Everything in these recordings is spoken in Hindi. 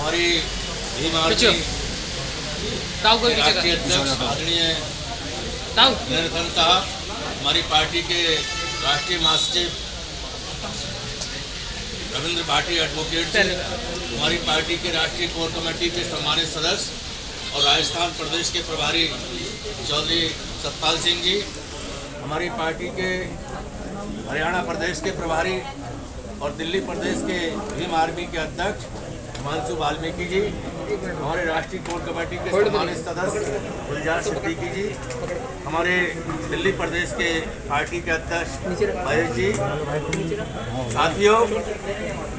हमारी भीम आर्मी राष्ट्रीय अध्यक्ष आदरणीय निरंजन साहब, हमारी पार्टी के राष्ट्रीय महासचिव रविंद्र भाटी एडवोकेट जी, हमारी पार्टी के राष्ट्रीय कोर कमेटी के सम्मानित सदस्य और राजस्थान प्रदेश के प्रभारी चौधरी सतपाल सिंह जी, हमारी पार्टी के हरियाणा प्रदेश के प्रभारी और दिल्ली प्रदेश के भीम आर्मी के अध्यक्ष हिमांशु वाल्मीकि जी, हमारे राष्ट्रीय कोर कमेटी के सम्मानित सदस्य गुलजार सिद्दीकी जी, हमारे दिल्ली प्रदेश के पार्टी के अध्यक्ष महेश जी। साथियों,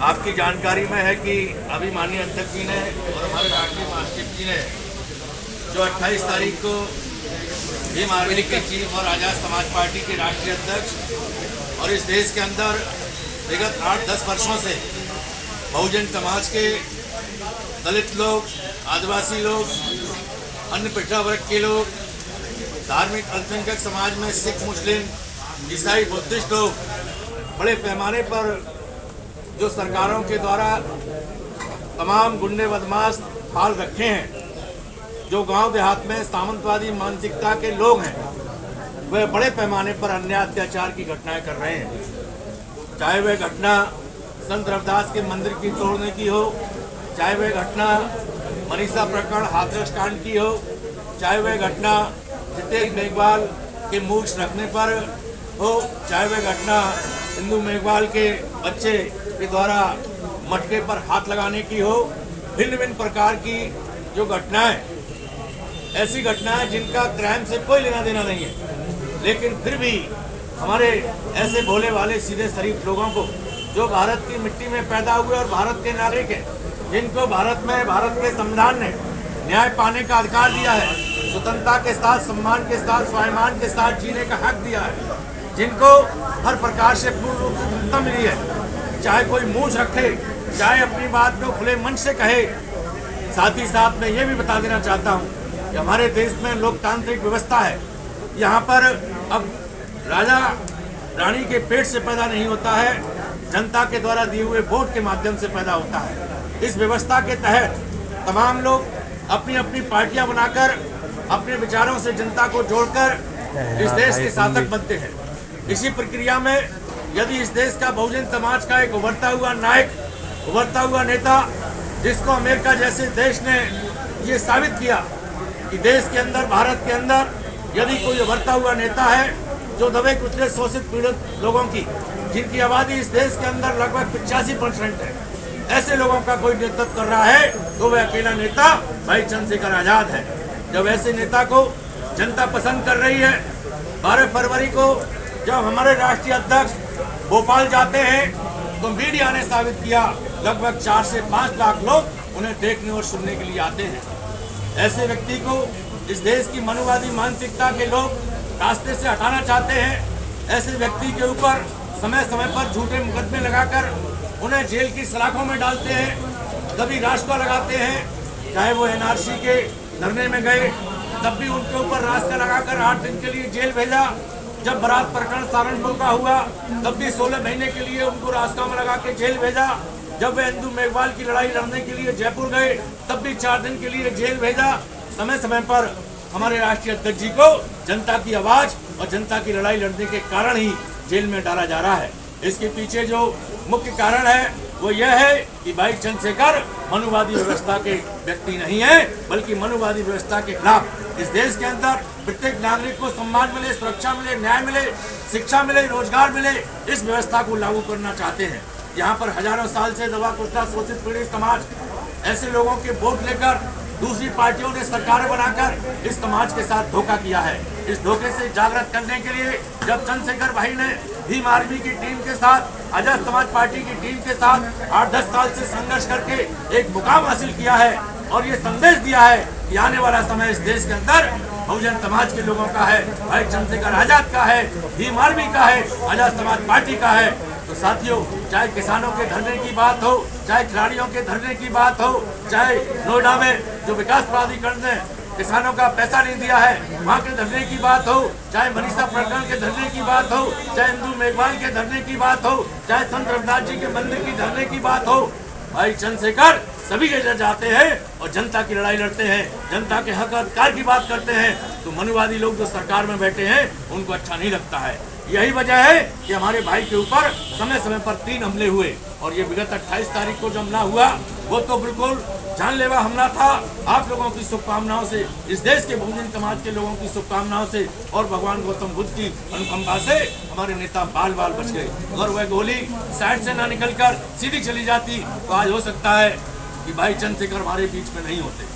आपकी जानकारी में है कि अभी माननीय अध्यक्ष जी ने और हमारे राष्ट्रीय महासचिव जी ने जो 28 तारीख को भीम आर्मी के चीफ और आज़ाद समाज पार्टी के राष्ट्रीय अध्यक्ष और इस देश के अंदर विगत 8-10 वर्षों से बहुजन समाज के दलित लोग, आदिवासी लोग, अन्य पिछड़ा वर्ग के लोग, धार्मिक अल्पसंख्यक समाज में सिख, मुस्लिम, ईसाई, बुद्धिस्ट लोग बड़े पैमाने पर जो सरकारों के द्वारा तमाम गुंडे बदमाश पाल रखे हैं, जो गांव देहात में सामंतवादी मानसिकता के लोग हैं, वह बड़े पैमाने पर अन्याय अत्याचार की घटनाएं कर रहे हैं। चाहे वह घटना संत रविदास के मंदिर की तोड़ने की हो, चाहे वह घटना मनीषा प्रकरण हाथरस कांड की हो, चाहे वह घटना जितेश मेघवाल के मूछ रखने पर हो, चाहे वह घटना इंदु मेघवाल के बच्चे के द्वारा मटके पर हाथ लगाने की हो। भिन्न भिन्न प्रकार की जो घटनाएं, ऐसी घटनाएं जिनका क्राइम से कोई लेना देना नहीं है, लेकिन फिर भी हमारे ऐसे भोले वाले सीधे शरीफ लोगों को, जो भारत की मिट्टी में पैदा हुए और भारत के नागरिक हैं, जिनको भारत के संविधान ने न्याय पाने का अधिकार दिया है, स्वतंत्रता के साथ, सम्मान के साथ, स्वाभिमान के साथ जीने का हक दिया है, जिनको हर प्रकार से पूर्ण रूप से स्वतंत्रता मिली है, चाहे कोई मूंछ रखे, चाहे अपनी बात को खुले मन से कहे। साथ ही साथ मैं ये भी बता देना चाहता हूँ कि हमारे देश में लोकतांत्रिक व्यवस्था है। यहाँ पर अब राजा रानी के पेट से पैदा नहीं होता है, जनता के द्वारा दिए हुए वोट के माध्यम से पैदा होता है। इस व्यवस्था के तहत तमाम लोग अपनी अपनी पार्टियां बनाकर अपने विचारों से जनता को जोड़कर इस देश के शासक बनते हैं। इसी प्रक्रिया में यदि इस देश का बहुजन समाज का एक उभरता हुआ नायक, उभरता हुआ नेता, जिसको अमेरिका जैसे देश ने ये साबित किया कि देश के अंदर, भारत के अंदर यदि कोई उभरता हुआ नेता है जो दबे कुचले, शोषित, पीड़ित लोगों की, जिनकी आबादी इस देश के अंदर लगभग 85% है, ऐसे लोगों का कोई नेतृत्व कर रहा है तो वह अकेला नेता भाई चंद्रशेखर आजाद है। जब ऐसे नेता को जनता पसंद कर रही है, 12 फरवरी को जब हमारे राष्ट्रीय अध्यक्ष भोपाल जाते हैं तो मीडिया ने साबित किया लगभग 4 से 5 लाख लोग उन्हें देखने और सुनने के लिए आते हैं। ऐसे व्यक्ति को इस देश की मनुवादी मानसिकता के लोग रास्ते से हटाना चाहते हैं। ऐसे व्यक्ति के ऊपर समय समय पर झूठे मुकदमे लगाकर उन्हें जेल की सलाखों में डालते हैं, कभी रास्ता लगाते हैं। चाहे वो एनआरसी के धरने में गए तब भी उनके ऊपर रास्ता लगाकर 8 दिन के लिए जेल भेजा। जब बारात प्रकरण सहारनपुर का हुआ तब भी 16 महीने के लिए उनको रास्ता में लगा के जेल भेजा। जब वे इंदु मेघवाल की लड़ाई लड़ने के लिए जयपुर गए तब भी 4 दिन के लिए जेल भेजा। समय समय पर हमारे राष्ट्रीय अध्यक्ष जी को जनता की आवाज और जनता की लड़ाई लड़ने के कारण ही जेल में डाला जा रहा है। इसके पीछे जो मुख्य कारण है वो यह है कि भाई चंद्रशेखर मनुवादी व्यवस्था के व्यक्ति नहीं है, बल्कि मनुवादी व्यवस्था के खिलाफ इस देश के अंदर प्रत्येक नागरिक को सम्मान मिले, सुरक्षा मिले, न्याय मिले, शिक्षा मिले, रोजगार मिले, इस व्यवस्था को लागू करना चाहते हैं। यहाँ पर हजारों साल से दबा कुचला, शोषित, पीड़ित समाज, ऐसे लोगों के वोट लेकर दूसरी पार्टियों ने सरकार बनाकर इस समाज के साथ धोखा किया है। इस धोखे से जागृत करने के लिए जब चंद्रशेखर भाई ने भीम आर्मी की टीम के साथ, आजाद समाज पार्टी की टीम के साथ 8-10 साल से संघर्ष करके एक मुकाम हासिल किया है और ये संदेश दिया है कि आने वाला समय इस देश के अंदर बहुजन समाज के लोगों का है, भाई चंद्रशेखर आजाद का है, भीम आर्मी का है, आजाद समाज पार्टी का है। तो साथियों, चाहे किसानों के धरने की बात हो, चाहे खिलाड़ियों के धरने की बात हो, चाहे नोएडा में जो विकास प्राधिकरण ने किसानों का पैसा नहीं दिया है वहाँ के धरने की बात हो, चाहे मनीषा प्रकरण के धरने की बात हो, चाहे इंदु मेघवाल के धरने की बात हो, चाहे संत रविदास जी के मंदिर की धरने की बात हो, भाई चंद्रशेखर सभी जगह जाते हैं और जनता की लड़ाई लड़ते हैं, जनता के हक अधिकार की बात करते हैं, तो मनुवादी लोग जो सरकार में बैठे हैं उनको अच्छा नहीं लगता है। यही वजह है कि हमारे भाई के ऊपर समय समय पर 3 हमले हुए और ये विगत 28 तारीख को जो हमला हुआ वो तो बिल्कुल जानलेवा हमला था। आप लोगों की शुभकामनाओं से, इस देश के बहुजन समाज के लोगों की शुभकामनाओं से और भगवान गौतम बुद्ध की अनुकंपा से हमारे नेता बाल बाल बच गए। अगर वह गोली साइड से ना निकलकर सीधी चली जाती तो आज हो सकता है कि भाई चंद्रशेखर हमारे बीच में नहीं होते।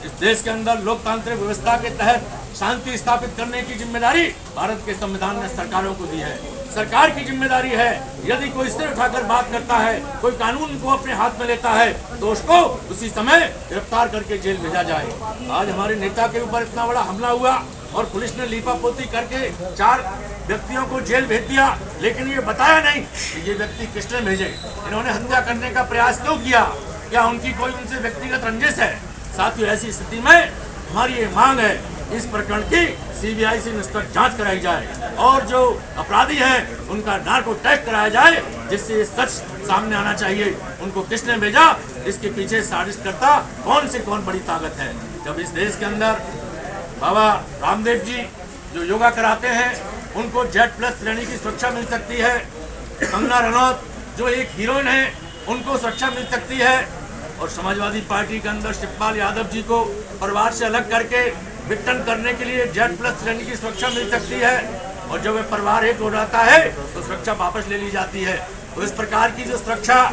इस देश के अंदर लोकतांत्रिक व्यवस्था के तहत शांति स्थापित करने की जिम्मेदारी भारत के संविधान ने सरकारों को दी है। सरकार की जिम्मेदारी है, यदि कोई सिर उठाकर बात करता है, कोई कानून को अपने हाथ में लेता है तो उसको उसी समय गिरफ्तार करके जेल भेजा जाए। आज हमारे नेता के ऊपर इतना बड़ा हमला हुआ और पुलिस ने लीपापोती करके 4 व्यक्तियों को जेल भेज दिया, लेकिन ये बताया नहीं कि ये व्यक्ति किसने भेजे, इन्होंने हत्या करने का प्रयास क्यों किया, क्या उनकी कोई उनसे व्यक्तिगत रंजिश है। साथियों, ऐसी स्थिति में हमारी ये मांग है इस प्रकरण की सीबीआई से निष्पक्ष जांच कराई जाए और जो अपराधी हैं उनका नार्को टेस्ट कराया जाए, जिससे ये सच सामने आना चाहिए। उनको किसने भेजा, इसके पीछे साजिश करता कौन बड़ी ताकत है। जब इस देश के अंदर बाबा रामदेव जी जो योगा कराते हैं उनको Z+ श्रेणी की सुरक्षा मिल सकती है, कंगना रनौत जो एक हीरोइन है उनको सुरक्षा मिल सकती है, और समाजवादी पार्टी के अंदर शिवपाल यादव जी को परिवार से अलग करके विघटन करने के लिए Z+ श्रेणी की सुरक्षा मिल सकती है, और जब वह परिवार एक हो जाता है तो सुरक्षा वापस ले ली जाती है। तो इस प्रकार की जो सुरक्षा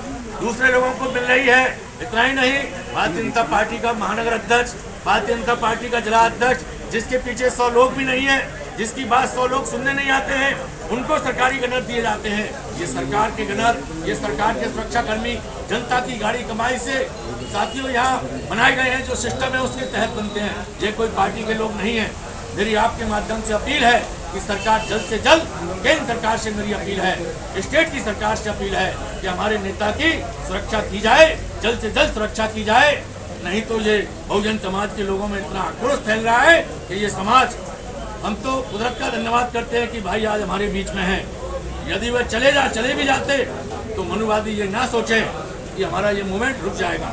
दूसरे लोगों को मिल रही है, इतना ही नहीं, भारतीय जनता पार्टी का महानगर अध्यक्ष, भारतीय जनता पार्टी का जिला अध्यक्ष, जिसके पीछे 100 लोग भी नहीं है, जिसकी बात 100 लोग सुनने नहीं आते हैं, उनको सरकारी गनर दिए जाते हैं। ये सरकार के गनर, ये सरकार के सुरक्षाकर्मी जनता की गाड़ी कमाई से साथियों यहाँ बनाए गए हैं, जो सिस्टम है उसके तहत बनते हैं। ये कोई पार्टी के लोग नहीं है। मेरी आपके माध्यम से अपील है कि सरकार जल्द से जल्द, केंद्र सरकार से मेरी अपील है, स्टेट की सरकार से अपील है कि हमारे नेता की सुरक्षा की जाए, जल्द से जल्द सुरक्षा की जाए। नहीं तो ये बहुजन समाज के लोगों में इतना आक्रोश फैल रहा है कि ये समाज, हम तो कुदरत का धन्यवाद करते हैं कि भाई आज हमारे बीच में है। यदि वह चले भी जाते तो मनुवादी ये ना सोचे कि हमारा ये मूवमेंट रुक जाएगा।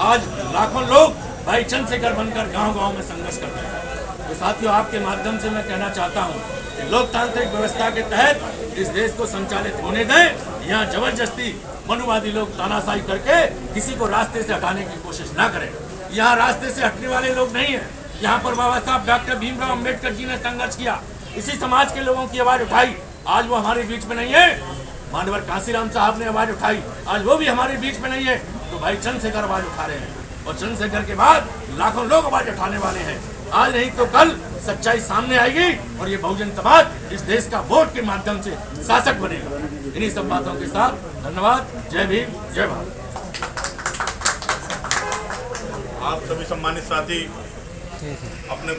आज लाखों लोग भाई चंद्रशेखर बनकर गांव-गांव में संघर्ष कर रहे हैं। तो साथियों, आपके माध्यम से मैं कहना चाहता हूं कि लोकतांत्रिक व्यवस्था के तहत इस देश को संचालित होने दें। यहाँ जबरदस्ती मनुवादी लोग तानाशाही करके किसी को रास्ते से हटाने की कोशिश ना करें। यहाँ रास्ते से हटने वाले लोग नहीं है। यहाँ पर बाबा साहब डॉक्टर भीमराव अंबेडकर जी ने संघर्ष किया, इसी समाज के लोगों की आवाज उठाई, आज वो हमारे बीच में नहीं है। मानवर कांसीराम साहब ने आवाज उठाई, आज वो भी हमारे बीच में नहीं है। तो भाई चंद्रशेखर आवाज उठा रहे हैं, और चंद्रशेखर के बाद लाखों लोग आवाज उठाने वाले हैं। आज नहीं तो कल सच्चाई सामने आएगी और ये बहुजन समाज इस देश का वोट के माध्यम से शासक बनेगा। इन्हीं सब बातों के साथ धन्यवाद। जय भीम, जय भारत। आप सभी सम्मानित साथी अपने